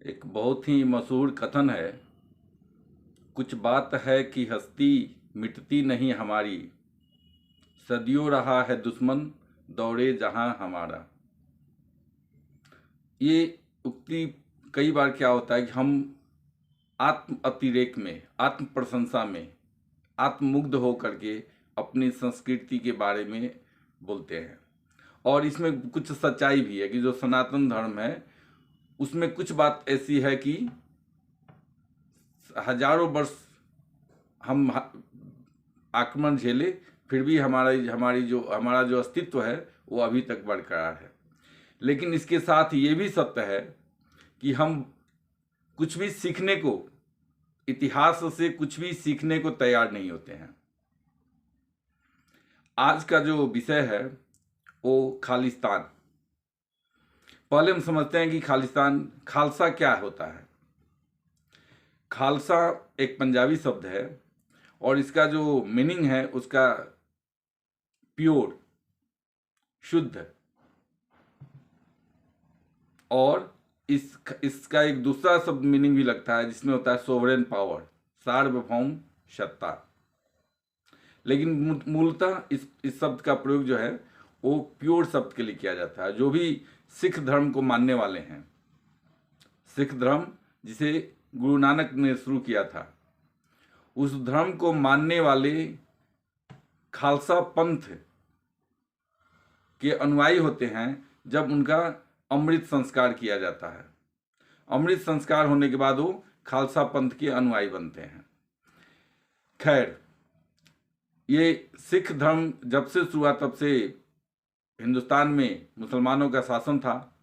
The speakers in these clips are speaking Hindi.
एक बहुत ही मशहूर कथन है, कुछ बात है कि हस्ती मिटती नहीं हमारी, सदियों रहा है दुश्मन दौड़े जहां हमारा। ये उक्ति कई बार क्या होता है कि हम आत्म अतिरेक में, आत्म प्रशंसा में, आत्ममुग्ध हो करके अपनी संस्कृति के बारे में बोलते हैं। और इसमें कुछ सच्चाई भी है कि जो सनातन धर्म है उसमें कुछ बात ऐसी है कि हजारों वर्ष हम आक्रमण झेले, फिर भी हमारा जो अस्तित्व है वो अभी तक बरकरार है। लेकिन इसके साथ ये भी सत्य है कि हम कुछ भी सीखने को, इतिहास से कुछ भी सीखने को तैयार नहीं होते हैं। आज का जो विषय है वो खालिस्तान। पहले हम समझते हैं कि खालसा क्या होता है। खालसा एक पंजाबी शब्द है और इसका जो मीनिंग है उसका प्योर, शुद्ध, और इसका एक दूसरा शब्द मीनिंग भी लगता है जिसमें होता है सोवरेन पावर, सार्वभौम सत्ता। लेकिन मूलतः इस शब्द का प्रयोग जो है वो प्योर शब्द के लिए किया जाता है। जो भी सिख धर्म को मानने वाले हैं, सिख धर्म जिसे गुरु नानक ने शुरू किया था, उस धर्म को मानने वाले खालसा पंथ के अनुयायी होते हैं जब उनका अमृत संस्कार किया जाता है। अमृत संस्कार होने के बाद वो खालसा पंथ के अनुयायी बनते हैं। खैर, ये सिख धर्म जब से शुरू हुआ तब से हिंदुस्तान में मुसलमानों का शासन था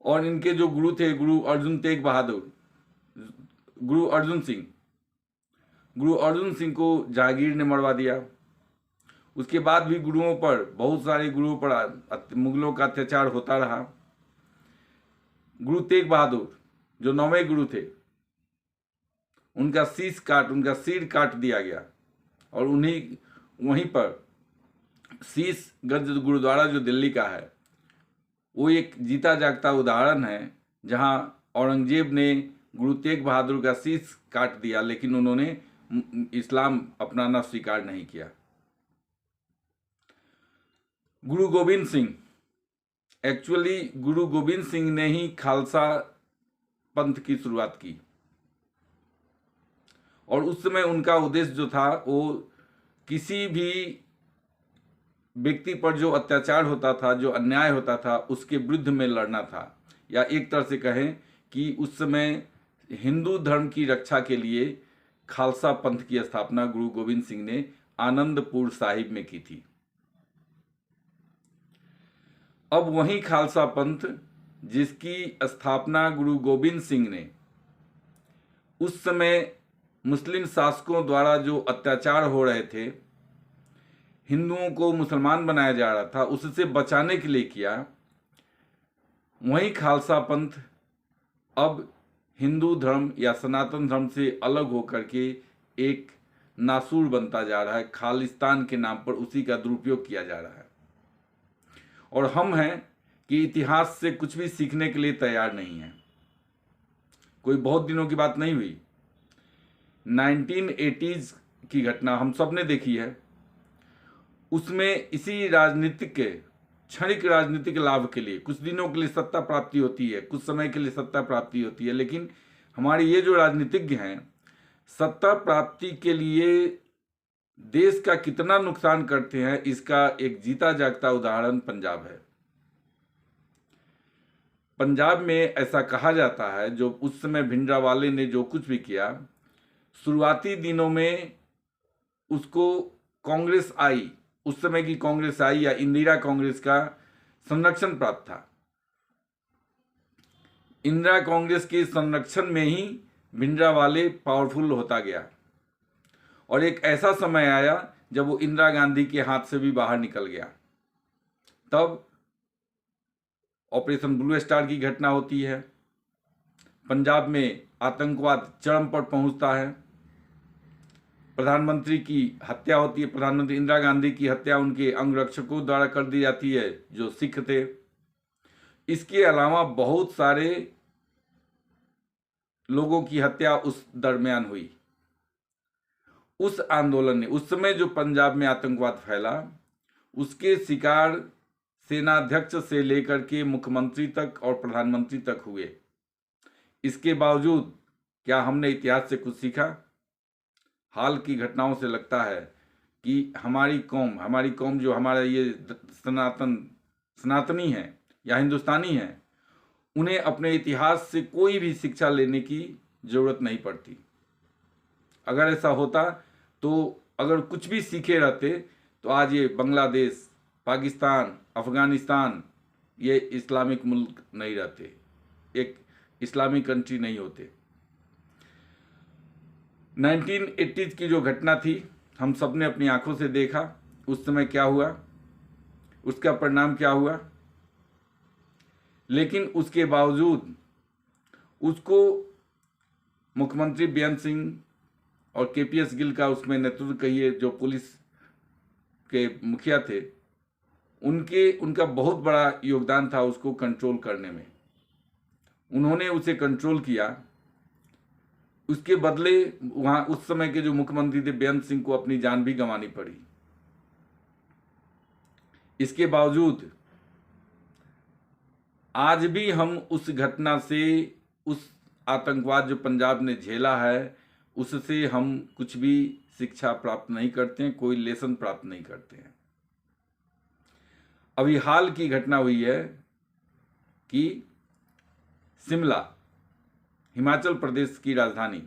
और इनके जो गुरु थे, गुरु अर्जुन तेग बहादुर, गुरु अर्जुन सिंह को जहांगीर ने मरवा दिया। उसके बाद भी बहुत सारे गुरुओं पर मुगलों का अत्याचार होता रहा। गुरु तेग बहादुर जो 9वें गुरु थे, उनका सिर काट दिया गया और वहीं पर शीशगंज गुरुद्वारा जो दिल्ली का है वो एक जीता जागता उदाहरण है जहां औरंगजेब ने गुरु तेग बहादुर का शीश काट दिया, लेकिन उन्होंने इस्लाम अपनाना स्वीकार नहीं किया। गुरु गोविंद सिंह ने ही खालसा पंथ की शुरुआत की और उस समय उनका उद्देश्य जो था वो किसी भी व्यक्ति पर जो अत्याचार होता था, जो अन्याय होता था, उसके विरुद्ध में लड़ना था। या एक तरह से कहें कि उस समय हिंदू धर्म की रक्षा के लिए खालसा पंथ की स्थापना गुरु गोविंद सिंह ने आनंदपुर साहिब में की थी। अब वही खालसा पंथ जिसकी स्थापना गुरु गोविंद सिंह ने उस समय मुस्लिम शासकों द्वारा जो अत्याचार हो रहे थे, हिंदुओं को मुसलमान बनाया जा रहा था, उससे बचाने के लिए किया। वही खालसा पंथ अब हिंदू धर्म या सनातन धर्म से अलग होकर के एक नासूर बनता जा रहा है। खालिस्तान के नाम पर उसी का दुरुपयोग किया जा रहा है और हम हैं कि इतिहास से कुछ भी सीखने के लिए तैयार नहीं है। कोई बहुत दिनों की बात नहीं हुई, 1980s की घटना हम सब ने देखी है। उसमें इसी क्षणिक राजनीतिक लाभ के लिए कुछ दिनों के लिए सत्ता प्राप्ति होती है, कुछ समय के लिए सत्ता प्राप्ति होती है, लेकिन हमारे ये जो राजनीतिज्ञ हैं, सत्ता प्राप्ति के लिए देश का कितना नुकसान करते हैं इसका एक जीता जागता उदाहरण पंजाब है। पंजाब में ऐसा कहा जाता है जो उस समय भिंडरावाले ने जो कुछ भी किया, शुरुआती दिनों में उसको कांग्रेस आई, उस समय की कांग्रेस आई या इंदिरा कांग्रेस का संरक्षण प्राप्त था। इंदिरा कांग्रेस के संरक्षण में ही भिंडरावाले पावरफुल होता गया और एक ऐसा समय आया जब वो इंदिरा गांधी के हाथ से भी बाहर निकल गया। तब ऑपरेशन ब्लू स्टार की घटना होती है, पंजाब में आतंकवाद चरम पर पहुंचता है, प्रधानमंत्री की हत्या होती है, प्रधानमंत्री इंदिरा गांधी की हत्या उनके अंगरक्षकों द्वारा कर दी जाती है जो सिख थे। इसके अलावा बहुत सारे लोगों की हत्या उस दरमियान हुई। उस आंदोलन ने, उस समय जो पंजाब में आतंकवाद फैला, उसके शिकार सेनाध्यक्ष से लेकर के मुख्यमंत्री तक और प्रधानमंत्री तक हुए। इसके बावजूद क्या हमने इतिहास से कुछ सीखा? हाल की घटनाओं से लगता है कि हमारी कौम जो हमारा ये सनातनी है या हिंदुस्तानी है, उन्हें अपने इतिहास से कोई भी शिक्षा लेने की जरूरत नहीं पड़ती। अगर ऐसा होता तो अगर कुछ भी सीखे रहते तो आज ये बांग्लादेश, पाकिस्तान, अफगानिस्तान ये इस्लामिक मुल्क नहीं रहते, एक इस्लामिक कंट्री नहीं होते। 1980s की जो घटना थी, हम सब ने अपनी आंखों से देखा। उस समय क्या हुआ, उसका परिणाम क्या हुआ। लेकिन उसके बावजूद उसको मुख्यमंत्री बेअंत सिंह और केपीएस गिल का उसमें नेतृत्व कहिए, जो पुलिस के मुखिया थे, उनका बहुत बड़ा योगदान था उसको कंट्रोल करने में। उन्होंने उसे कंट्रोल किया। उसके बदले वहां उस समय के जो मुख्यमंत्री थे बेअंत सिंह को अपनी जान भी गंवानी पड़ी। इसके बावजूद आज भी हम उस घटना से, उस आतंकवाद जो पंजाब ने झेला है, उससे हम कुछ भी शिक्षा प्राप्त नहीं करते हैं, कोई लेसन प्राप्त नहीं करते हैं। अभी हाल की घटना हुई है कि शिमला, हिमाचल प्रदेश की राजधानी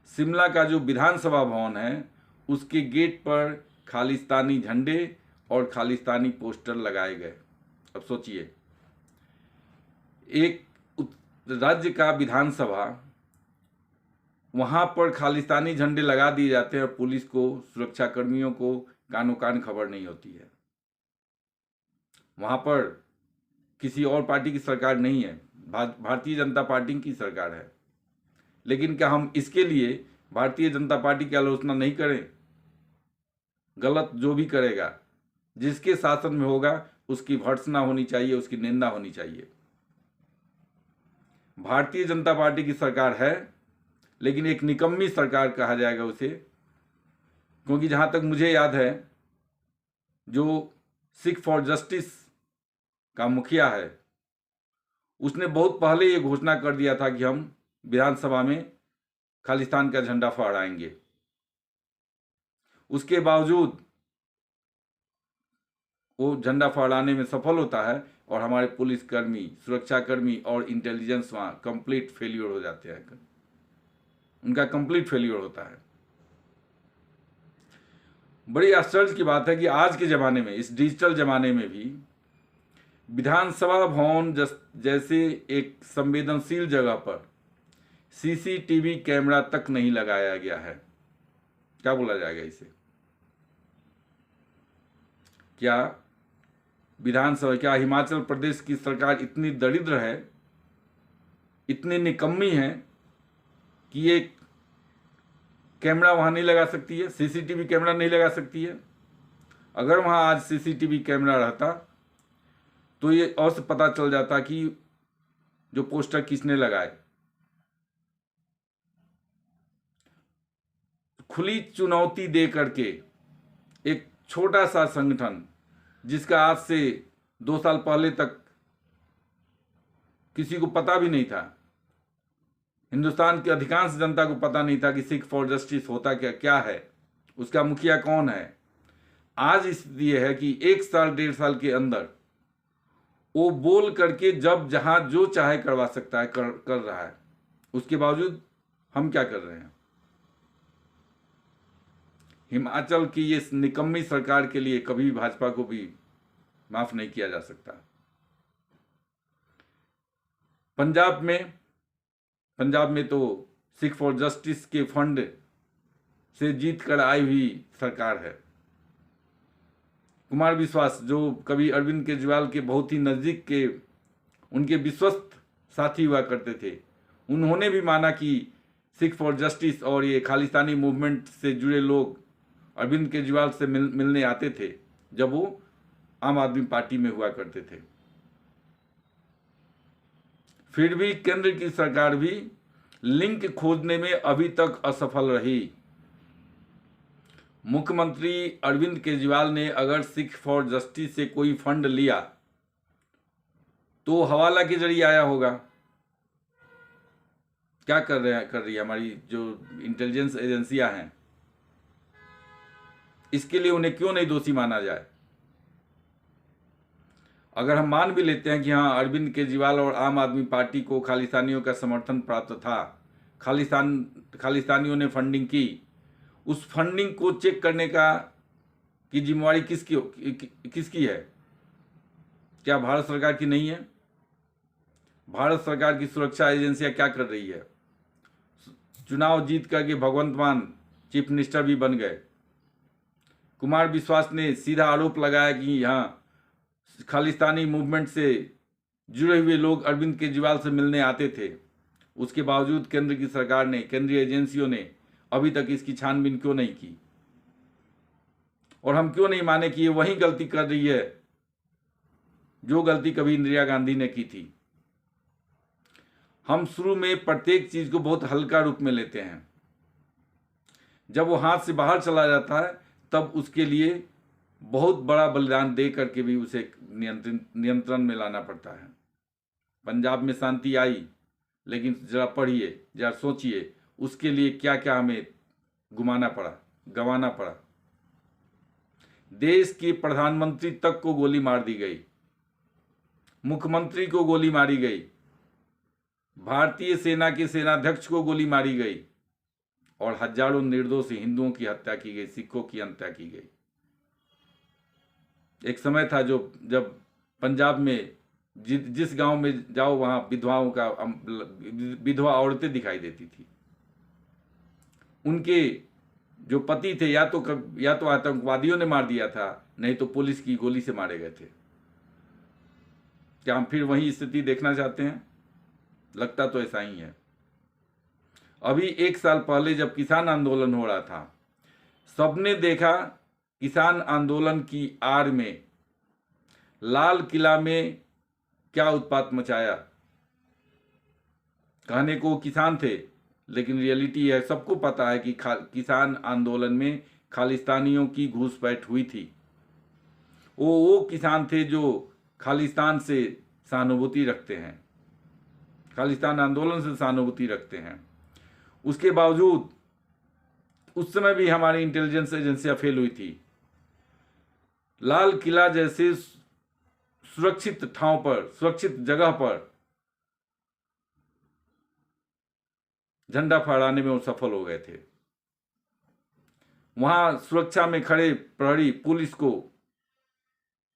शिमला का जो विधानसभा भवन है, उसके गेट पर खालिस्तानी झंडे और खालिस्तानी पोस्टर लगाए गए। अब सोचिए, एक राज्य का विधानसभा, वहां पर खालिस्तानी झंडे लगा दिए जाते हैं और पुलिस को, सुरक्षा कर्मियों को कानो कान खबर नहीं होती है। वहां पर किसी और पार्टी की सरकार नहीं है, भारतीय जनता पार्टी की सरकार है। लेकिन क्या हम इसके लिए भारतीय जनता पार्टी की आलोचना नहीं करें? गलत जो भी करेगा, जिसके शासन में होगा, उसकी भर्त्सना होनी चाहिए, उसकी निंदा होनी चाहिए। भारतीय जनता पार्टी की सरकार है, लेकिन एक निकम्मी सरकार कहा जाएगा उसे, क्योंकि जहां तक मुझे याद है, जो सिख फॉर जस्टिस का मुखिया है, उसने बहुत पहले ये घोषणा कर दिया था कि हम विधानसभा में खालिस्तान का झंडा फहराएंगे। उसके बावजूद वो झंडा फहराने में सफल होता है और हमारे पुलिसकर्मी, सुरक्षाकर्मी और इंटेलिजेंस वहां कंप्लीट फेल्योर हो जाते हैं। उनका कंप्लीट फेल्योर होता है। बड़ी आश्चर्य की बात है कि आज के ज़माने में, इस डिजिटल ज़माने में भी विधानसभा भवन जैसे एक संवेदनशील जगह पर सीसीटीवी कैमरा तक नहीं लगाया गया है। क्या बोला जाएगा इसे? क्या विधानसभा, क्या हिमाचल प्रदेश की सरकार इतनी दरिद्र है, इतनी निकम्मी है कि ये कैमरा वहां नहीं लगा सकती है, सीसीटीवी कैमरा नहीं लगा सकती है? अगर वहां आज सीसीटीवी कैमरा रहता तो ये और से पता चल जाता कि जो पोस्टर किसने लगाए। खुली चुनौती दे करके एक छोटा सा संगठन, जिसका आज से 2 साल पहले तक किसी को पता भी नहीं था, हिंदुस्तान की अधिकांश जनता को पता नहीं था कि सिख फॉर जस्टिस होता क्या है, उसका मुखिया कौन है। आज इसलिए है कि 1 साल 1.5 साल के अंदर वो बोल करके जब जहां जो चाहे करवा सकता है, कर रहा है। उसके बावजूद हम क्या कर रहे हैं? हिमाचल की ये निकम्मी सरकार के लिए कभी भी भाजपा को भी माफ नहीं किया जा सकता। पंजाब में तो सिख फॉर जस्टिस के फंड से जीत कर आई हुई सरकार है। कुमार विश्वास, जो कभी अरविंद केजरीवाल के बहुत ही नज़दीक के, उनके विश्वस्त साथी हुआ करते थे, उन्होंने भी माना कि सिख फॉर जस्टिस और ये खालिस्तानी मूवमेंट से जुड़े लोग अरविंद केजरीवाल से मिलने आते थे जब वो आम आदमी पार्टी में हुआ करते थे। फिर भी केंद्र की सरकार भी लिंक खोजने में अभी तक असफल रही। मुख्यमंत्री अरविंद केजरीवाल ने अगर सिख फॉर जस्टिस से कोई फंड लिया तो हवाला के जरिए आया होगा। क्या कर रही है हमारी जो इंटेलिजेंस एजेंसियां हैं, इसके लिए उन्हें क्यों नहीं दोषी माना जाए? अगर हम मान भी लेते हैं कि हाँ, अरविंद केजरीवाल और आम आदमी पार्टी को खालिस्तानियों का समर्थन प्राप्त था, खालिस्तानियों ने फंडिंग की, उस फंडिंग को चेक करने की जिम्मेवारी किसकी है? क्या भारत सरकार की नहीं है? भारत सरकार की सुरक्षा एजेंसियां क्या कर रही है? चुनाव जीत करके भगवंत मान चीफ मिनिस्टर भी बन गए। कुमार विश्वास ने सीधा आरोप लगाया कि यहाँ खालिस्तानी मूवमेंट से जुड़े हुए लोग अरविंद केजरीवाल से मिलने आते थे। उसके बावजूद केंद्र की सरकार ने, केंद्रीय एजेंसियों ने अभी तक इसकी छानबीन क्यों नहीं की? और हम क्यों नहीं माने कि ये वही गलती कर रही है जो गलती कभी इंदिरा गांधी ने की थी? हम शुरू में प्रत्येक चीज को बहुत हल्का रूप में लेते हैं। जब वो हाथ से बाहर चला जाता है तब उसके लिए बहुत बड़ा बलिदान दे करके भी उसे नियंत्रण में लाना पड़ता है। पंजाब में शांति आई, लेकिन जरा पढ़िए, जरा सोचिए उसके लिए क्या क्या हमें गंवाना पड़ा। देश के प्रधानमंत्री तक को गोली मार दी गई, मुख्यमंत्री को गोली मारी गई, भारतीय सेना के सेनाध्यक्ष को गोली मारी गई और हजारों निर्दोष हिंदुओं की हत्या की गई, सिखों की हत्या की गई। एक समय था जब पंजाब में जिस गांव में जाओ वहां विधवा औरतें दिखाई देती थी। उनके जो पति थे या तो आतंकवादियों ने मार दिया था, नहीं तो पुलिस की गोली से मारे गए थे। क्या हम फिर वही स्थिति देखना चाहते हैं? लगता तो ऐसा ही है। अभी 1 साल पहले जब किसान आंदोलन हो रहा था, सबने देखा किसान आंदोलन की आड़ में लाल किला में क्या उत्पात मचाया। कहने को किसान थे, लेकिन रियलिटी है, सबको पता है कि किसान आंदोलन में खालिस्तानियों की घुसपैठ हुई थी। वो किसान थे जो खालिस्तान से सहानुभूति रखते हैं, खालिस्तान आंदोलन से सहानुभूति रखते हैं। उसके बावजूद उस समय भी हमारी इंटेलिजेंस एजेंसियां फेल हुई थी। लाल किला जैसे सुरक्षित ठाव पर, सुरक्षित जगह पर झंडा फहराने में वो सफल हो गए थे। वहां सुरक्षा में खड़े प्रहरी पुलिस को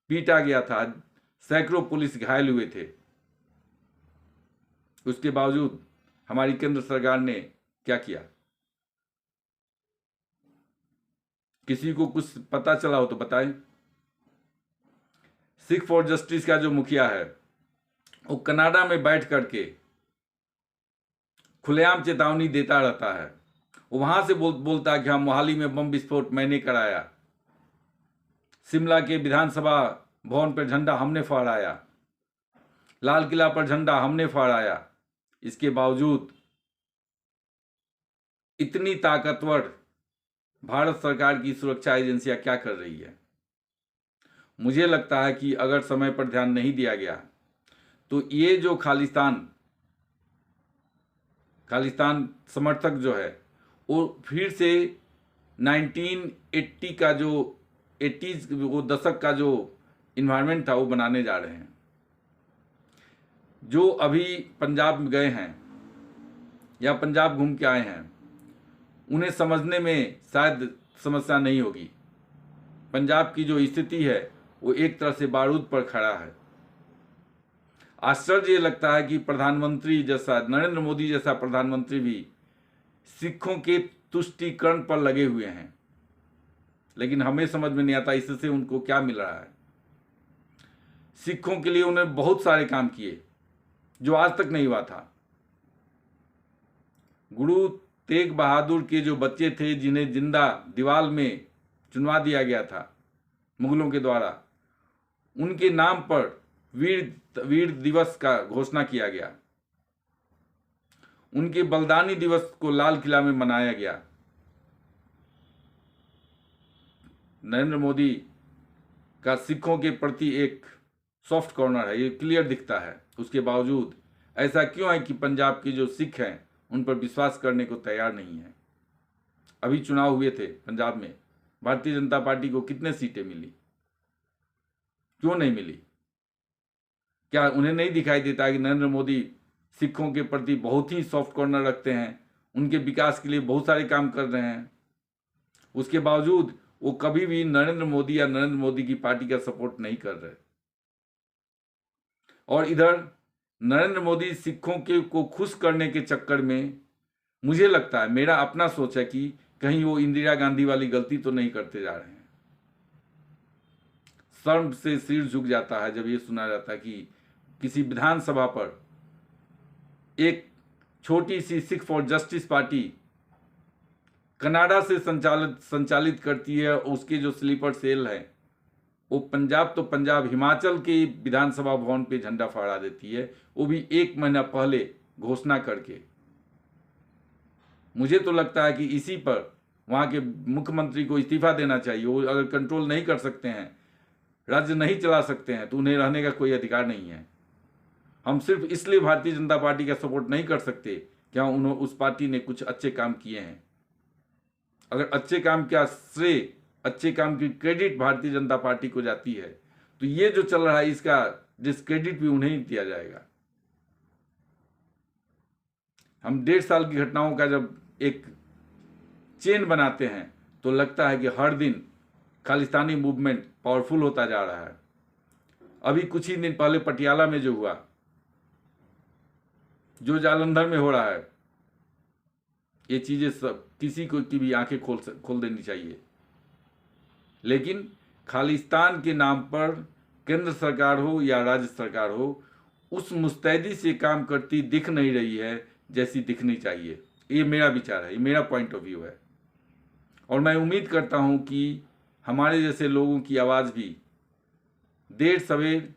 पीटा गया था, सैकड़ों पुलिस घायल हुए थे। उसके बावजूद हमारी केंद्र सरकार ने क्या किया? किसी को कुछ पता चला हो तो बताएं। सिख फॉर जस्टिस का जो मुखिया है, वो कनाडा में बैठ करके खुलेआम चेतावनी देता रहता है। वो वहां से बोलता है कि हम मोहाली में बम विस्फोट मैंने कराया, शिमला के विधानसभा भवन पर झंडा हमने फहराया, लाल किला पर झंडा हमने फहराया। इसके बावजूद इतनी ताकतवर भारत सरकार की सुरक्षा एजेंसियां क्या कर रही है? मुझे लगता है कि अगर समय पर ध्यान नहीं दिया गया तो ये जो खालिस्तान समर्थक जो है, वो फिर से 1980 का जो 80s वो दशक का जो इन्वायरमेंट था वो बनाने जा रहे हैं। जो अभी पंजाब में गए हैं या पंजाब घूम के आए हैं, उन्हें समझने में शायद समस्या नहीं होगी। पंजाब की जो स्थिति है वो एक तरह से बारूद पर खड़ा है। आश्चर्य ये लगता है कि प्रधानमंत्री जैसा, नरेंद्र मोदी जैसा प्रधानमंत्री भी सिखों के तुष्टीकरण पर लगे हुए हैं, लेकिन हमें समझ में नहीं आता इससे उनको क्या मिल रहा है। सिखों के लिए उन्होंने बहुत सारे काम किए जो आज तक नहीं हुआ था। गुरु तेग बहादुर के जो बच्चे थे जिन्हें जिंदा दीवार में चुनवा दिया गया था मुगलों के द्वारा, उनके नाम पर वीर दिवस का घोषणा किया गया। उनके बलिदानी दिवस को लाल किला में मनाया गया। नरेंद्र मोदी का सिखों के प्रति एक सॉफ्ट कॉर्नर है, ये क्लियर दिखता है। उसके बावजूद ऐसा क्यों है कि पंजाब के जो सिख हैं उन पर विश्वास करने को तैयार नहीं है। अभी चुनाव हुए थे पंजाब में, भारतीय जनता पार्टी को कितने सीटें मिली, क्यों नहीं मिली? क्या उन्हें नहीं दिखाई देता कि नरेंद्र मोदी सिखों के प्रति बहुत ही सॉफ्ट कॉर्नर रखते हैं, उनके विकास के लिए बहुत सारे काम कर रहे हैं? उसके बावजूद वो कभी भी नरेंद्र मोदी या नरेंद्र मोदी की पार्टी का सपोर्ट नहीं कर रहे। और इधर नरेंद्र मोदी सिखों के को खुश करने के चक्कर में, मुझे लगता है, मेरा अपना सोच है कि कहीं वो इंदिरा गांधी वाली गलती तो नहीं करते जा रहे हैं। शर्म से सिर झुक जाता है जब ये सुना जाता है कि किसी विधानसभा पर एक छोटी सी Sikh for Justice party Canada से संचालित करती है, उसके जो स्लीपर सेल है वो पंजाब तो पंजाब, हिमाचल के विधानसभा भवन पे झंडा फहरा देती है, वो भी 1 महीना पहले घोषणा करके। मुझे तो लगता है कि इसी पर वहाँ के मुख्यमंत्री को इस्तीफा देना चाहिए। वो अगर कंट्रोल नहीं कर सकते हैं, राज्य नहीं चला सकते हैं, तो उन्हें रहने का कोई अधिकार नहीं है। हम सिर्फ इसलिए भारतीय जनता पार्टी का सपोर्ट नहीं कर सकते क्या उस पार्टी ने कुछ अच्छे काम किए हैं। अगर अच्छे काम का श्रेय, अच्छे काम की क्रेडिट भारतीय जनता पार्टी को जाती है, तो ये जो चल रहा है इसका डिस्क्रेडिट भी उन्हें ही दिया जाएगा। हम 1.5 साल की घटनाओं का जब एक चेन बनाते हैं तो लगता है कि हर दिन खालिस्तानी मूवमेंट पावरफुल होता जा रहा है। अभी कुछ ही दिन पहले पटियाला में जो हुआ, जो जालंधर में हो रहा है, ये चीजें सब किसी को की भी आंखें खोल देनी चाहिए। लेकिन खालिस्तान के नाम पर केंद्र सरकार हो या राज्य सरकार हो, उस मुस्तैदी से काम करती दिख नहीं रही है जैसी दिखनी चाहिए। ये मेरा विचार है, ये मेरा पॉइंट ऑफ व्यू है। और मैं उम्मीद करता हूं कि हमारे जैसे लोगों की आवाज़ भी देर सवेर,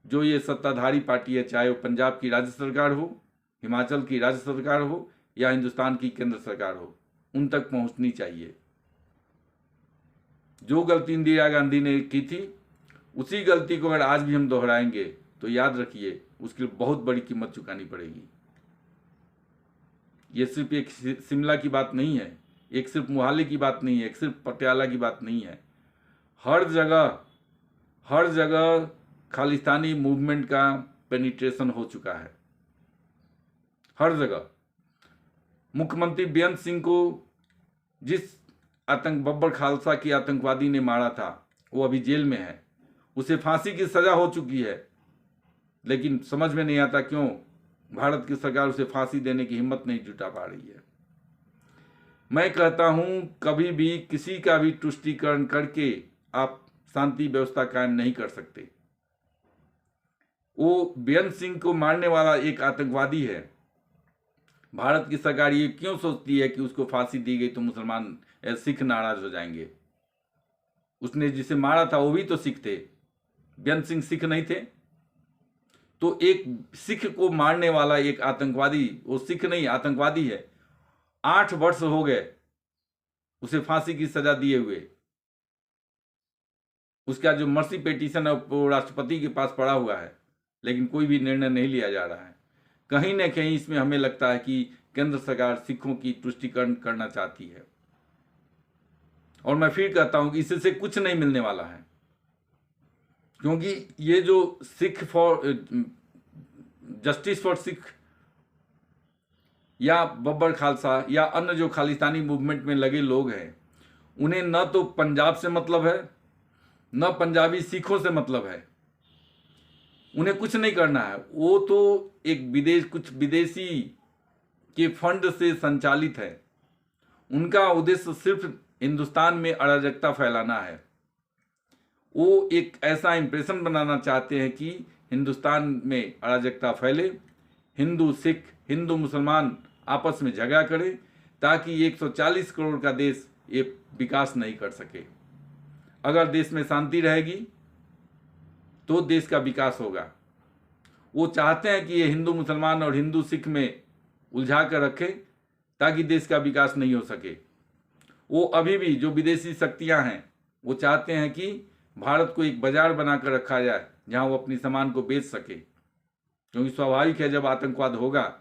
जो ये सत्ताधारी पार्टी है, चाहे वो पंजाब की राज्य सरकार हो, हिमाचल की राज्य सरकार हो या हिंदुस्तान की केंद्र सरकार हो, उन तक पहुंचनी चाहिए। जो गलती इंदिरा गांधी ने की थी, उसी गलती को अगर आज भी हम दोहराएंगे तो याद रखिए उसके लिए बहुत बड़ी कीमत चुकानी पड़ेगी। ये सिर्फ एक शिमला की बात नहीं है, एक सिर्फ मोहाली की बात नहीं है, एक सिर्फ पटियाला की बात नहीं है। हर जगह खालिस्तानी मूवमेंट का पेनिट्रेशन हो चुका है, हर जगह। मुख्यमंत्री बेअंत सिंह को जिस बब्बर खालसा की आतंकवादी ने मारा था, वो अभी जेल में है, उसे फांसी की सजा हो चुकी है, लेकिन समझ में नहीं आता क्यों भारत की सरकार उसे फांसी देने की हिम्मत नहीं जुटा पा रही है। मैं कहता हूं कभी भी किसी का भी तुष्टीकरण करके आप शांति व्यवस्था कायम नहीं कर सकते। वो बेअंत सिंह को मारने वाला एक आतंकवादी है। भारत की सरकार ये क्यों सोचती है कि उसको फांसी दी गई तो मुसलमान सिख नाराज हो जाएंगे? उसने जिसे मारा था वो भी तो सिख थे, बेअंत सिंह सिख नहीं थे? तो एक सिख को मारने वाला एक आतंकवादी, वो सिख नहीं आतंकवादी है, 8 वर्ष हो गए उसे फांसी की सजा दिए हुए। उसका जो मर्सी पिटीशन है वो राष्ट्रपति के पास पड़ा हुआ है, लेकिन कोई भी निर्णय नहीं लिया जा रहा है। कहीं ना कहीं इसमें हमें लगता है कि केंद्र सरकार सिखों की तुष्टीकरण करना चाहती है। और मैं फिर कहता हूं कि इससे कुछ नहीं मिलने वाला है, क्योंकि ये जो Sikh for justice for Sikh या बब्बर खालसा या अन्य जो खालिस्तानी मूवमेंट में लगे लोग हैं, उन्हें न तो पंजाब से मतलब है, न पंजाबी सिखों से मतलब है। उन्हें कुछ नहीं करना है। वो तो कुछ विदेशी के फंड से संचालित है। उनका उद्देश्य सिर्फ हिंदुस्तान में अराजकता फैलाना है। वो एक ऐसा इंप्रेशन बनाना चाहते हैं कि हिंदुस्तान में अराजकता फैले, हिंदू सिख, हिंदू मुसलमान आपस में झगड़ा करें, ताकि 140 करोड़ का देश ये विकास नहीं कर सके। अगर देश में शांति रहेगी तो देश का विकास होगा। वो चाहते हैं कि ये हिंदू मुसलमान और हिंदू सिख में उलझा कर रखे ताकि देश का विकास नहीं हो सके। वो अभी भी जो विदेशी शक्तियां हैं वो चाहते हैं कि भारत को एक बाजार बनाकर रखा जाए जहां वो अपनी सामान को बेच सके, क्योंकि स्वाभाविक है जब आतंकवाद होगा,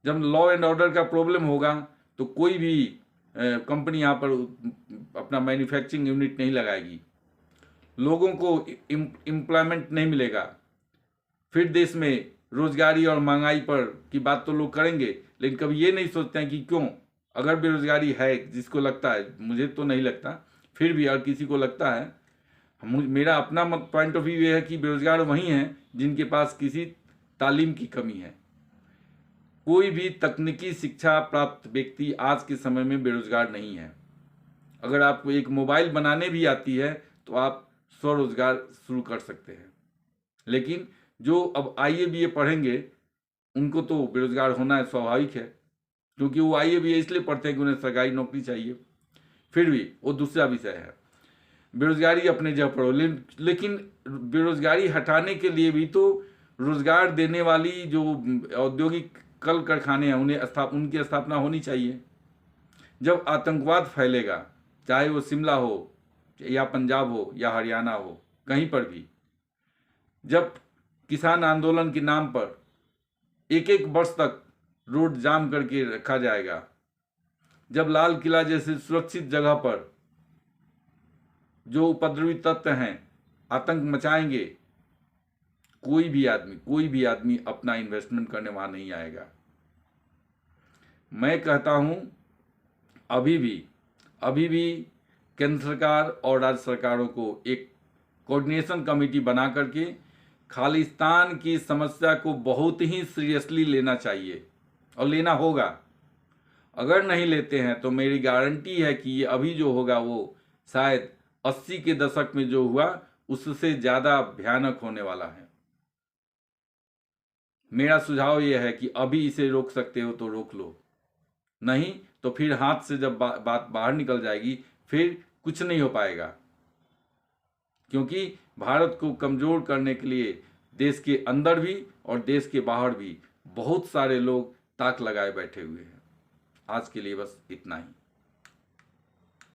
जब लॉ एंड ऑर्डर का प्रॉब्लम होगा तो कोई भी कंपनी यहाँ पर अपना मैन्युफैक्चरिंग यूनिट नहीं लगाएगी, लोगों को एम्प्लॉयमेंट नहीं मिलेगा, फिर देश में रोजगारी और महंगाई पर की बात तो लोग करेंगे, लेकिन कभी ये नहीं सोचते हैं कि क्यों, अगर बेरोजगारी है, जिसको लगता है, मुझे तो नहीं लगता, फिर भी अगर किसी को लगता है, मेरा अपना पॉइंट ऑफ व्यू ये है कि बेरोजगार वही हैं जिनके पास किसी तालीम की कमी है। कोई भी तकनीकी शिक्षा प्राप्त व्यक्ति आज के समय में बेरोजगार नहीं है। अगर आपको एक मोबाइल बनाने भी आती है तो आप स्वरोजगार शुरू कर सकते हैं, लेकिन जो अब IABA पढ़ेंगे उनको तो बेरोजगार होना है, स्वाभाविक है, क्योंकि वो IABA इसलिए पढ़ते हैं कि उन्हें सरकारी नौकरी चाहिए। फिर भी वो दूसरा विषय है, बेरोजगारी अपने जगह पर हो, लेकिन बेरोजगारी हटाने के लिए भी तो रोजगार देने वाली जो औद्योगिक कल कारखाने हैं उनकी स्थापना होनी चाहिए। जब आतंकवाद फैलेगा, चाहे वो शिमला हो या पंजाब हो या हरियाणा हो, कहीं पर भी, जब किसान आंदोलन के नाम पर एक वर्ष तक रोड जाम करके रखा जाएगा, जब लाल किला जैसे सुरक्षित जगह पर जो उपद्रवी तत्व हैं आतंक मचाएंगे, कोई भी आदमी अपना इन्वेस्टमेंट करने वहां नहीं आएगा। मैं कहता हूं अभी भी केंद्र सरकार और राज्य सरकारों को एक कोऑर्डिनेशन कमेटी बना करके खालिस्तान की समस्या को बहुत ही सीरियसली लेना चाहिए और लेना होगा। अगर नहीं लेते हैं तो मेरी गारंटी है कि ये अभी जो होगा वो शायद 80 के दशक में जो हुआ उससे ज़्यादा भयानक होने वाला है। मेरा सुझाव ये है कि अभी इसे रोक सकते हो तो रोक लो, नहीं तो फिर हाथ से जब बात बाहर निकल जाएगी फिर कुछ नहीं हो पाएगा, क्योंकि भारत को कमज़ोर करने के लिए देश के अंदर भी और देश के बाहर भी बहुत सारे लोग ताक लगाए बैठे हुए हैं। आज के लिए बस इतना ही।